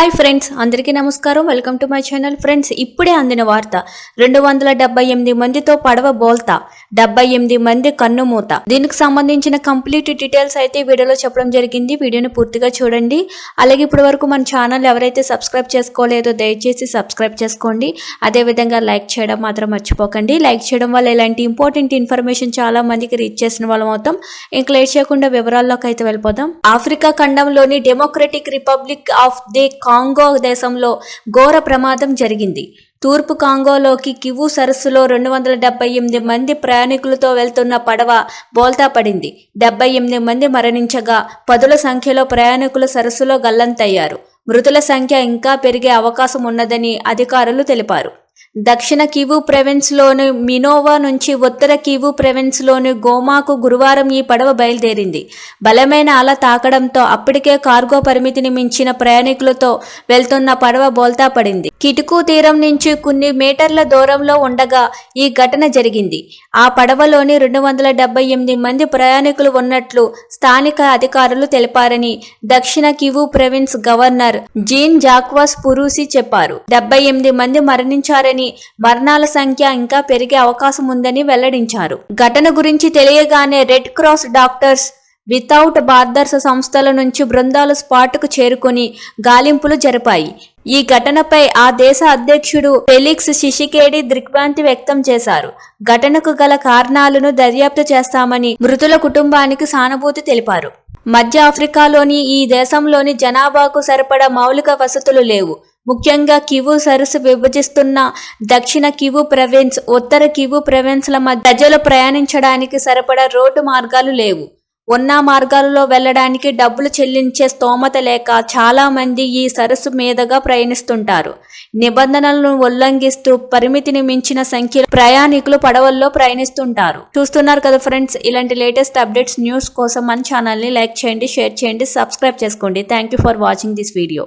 Hi friends, అందరికీ నమస్కారం. Welcome to my channel. Friends, ఇప్పుడే అందిన వార్త. 278 మందితో పడవ బోల్తా, 78 మంది కన్నుమూత. దీనికి సంబంధించిన కంప్లీట్ డీటెయిల్స్ అయితే వీడియోలో చెప్పడం జరిగింది. వీడియోని పూర్తిగా చూడండి. అలాగే ఇప్పటి వరకు మన ఛానల్ ఎవరైతే సబ్స్క్రైబ్ చేసుకోలేదో దయచేసి సబ్స్క్రైబ్ చేసుకోండి. అదేవిధంగా లైక్ చేయడం మాత్రం మర్చిపోకండి. లైక్ చేయడం వల్ల ఇలాంటి ఇంపార్టెంట్ ఇన్ఫర్మేషన్ చాలా మందికి రీచ్ చేసిన వాళ్ళం అవుతాం. ఇంకా లేట్ చేయకుండా వివరాల్లోకి అయితే వెళ్ళిపోదాం. ఆఫ్రికా ఖండంలోని Democratic Republic of the Congo దేశంలో ఘోర ప్రమాదం జరిగింది. తూర్పు కాంగోలోకి కివు సరస్సులో 278 మంది ప్రయాణికులతో వెళ్తున్న పడవ బోల్తా పడింది. 78 మంది మరణించగా పదుల సంఖ్యలో ప్రయాణికులు సరస్సులో గల్లంతయ్యారు. మృతుల సంఖ్య ఇంకా పెరిగే అవకాశం ఉన్నదని అధికారులు తెలిపారు. దక్షిణ కివు ప్రెవెన్స్లోని మినోవా నుంచి ఉత్తర కివు ప్రెవెన్స్లోని గోమాకు గురువారం ఈ పడవ బయలుదేరింది. బలమైన అల తాకడంతో అప్పటికే కార్గో పరిమితిని మించిన ప్రయాణికులతో వెళ్తున్న పడవ బోల్తా పడింది. కిటుకు తీరం నుంచి కొన్ని మీటర్ల దూరంలో ఉండగా ఈ ఘటన జరిగింది. ఆ పడవలోని 278 మంది ప్రయాణికులు ఉన్నట్లు స్థానిక అధికారులు తెలిపారని దక్షిణ కివు ప్రెవెన్స్ గవర్నర్ జీన్ జాక్వాస్ పురూసి చెప్పారు. 78 మంది మరణించారని, మరణాల సంఖ్య ఇంకా పెరిగే అవకాశం ఉందని వెల్లడించారు. ఘటన గురించి తెలియగానే red cross, doctors without borders సంస్థల నుంచి బృందాలు స్పాట్కు చేరుకుని గాలింపులు జరిపాయి. ఈ ఘటనపై ఆ దేశ అధ్యక్షుడు ఫెలిక్స్ షిషికేడి దిగ్భ్రాంతి వ్యక్తం చేశారు. ఘటనకు గల కారణాలను దర్యాప్తు చేస్తామని మృతుల కుటుంబానికి సానుభూతి తెలిపారు. మధ్య ఆఫ్రికాలోని ఈ దేశంలోని జనాభాకు సరిపడా మౌలిక వసతులు లేవు. ముఖ్యంగా కివు సరస్సు విభజిస్తున్న దక్షిణ కివు ప్రెవెన్స్, ఉత్తర కివు ప్రెవెన్స్ల మధ్య ప్రజలు ప్రయాణించడానికి సరిపడా రోడ్డు మార్గాలు లేవు. ఉన్న మార్గాలలో వెళ్లడానికి డబ్బులు చెల్లించే స్తోమత లేక చాలా మంది ఈ సరస్సు మీదుగా ప్రయాణిస్తుంటారు. నిబంధనలను ఉల్లంఘిస్తూ పరిమితిని మించిన సంఖ్యలో ప్రయాణికులు పడవల్లో ప్రయాణిస్తుంటారు. చూస్తున్నారు కదా ఫ్రెండ్స్, ఇలాంటి లేటెస్ట్ అప్డేట్స్ న్యూస్ కోసం మన ఛానల్ని లైక్ చేయండి, షేర్ చేయండి, సబ్స్క్రైబ్ చేసుకోండి. Thank you for watching this video.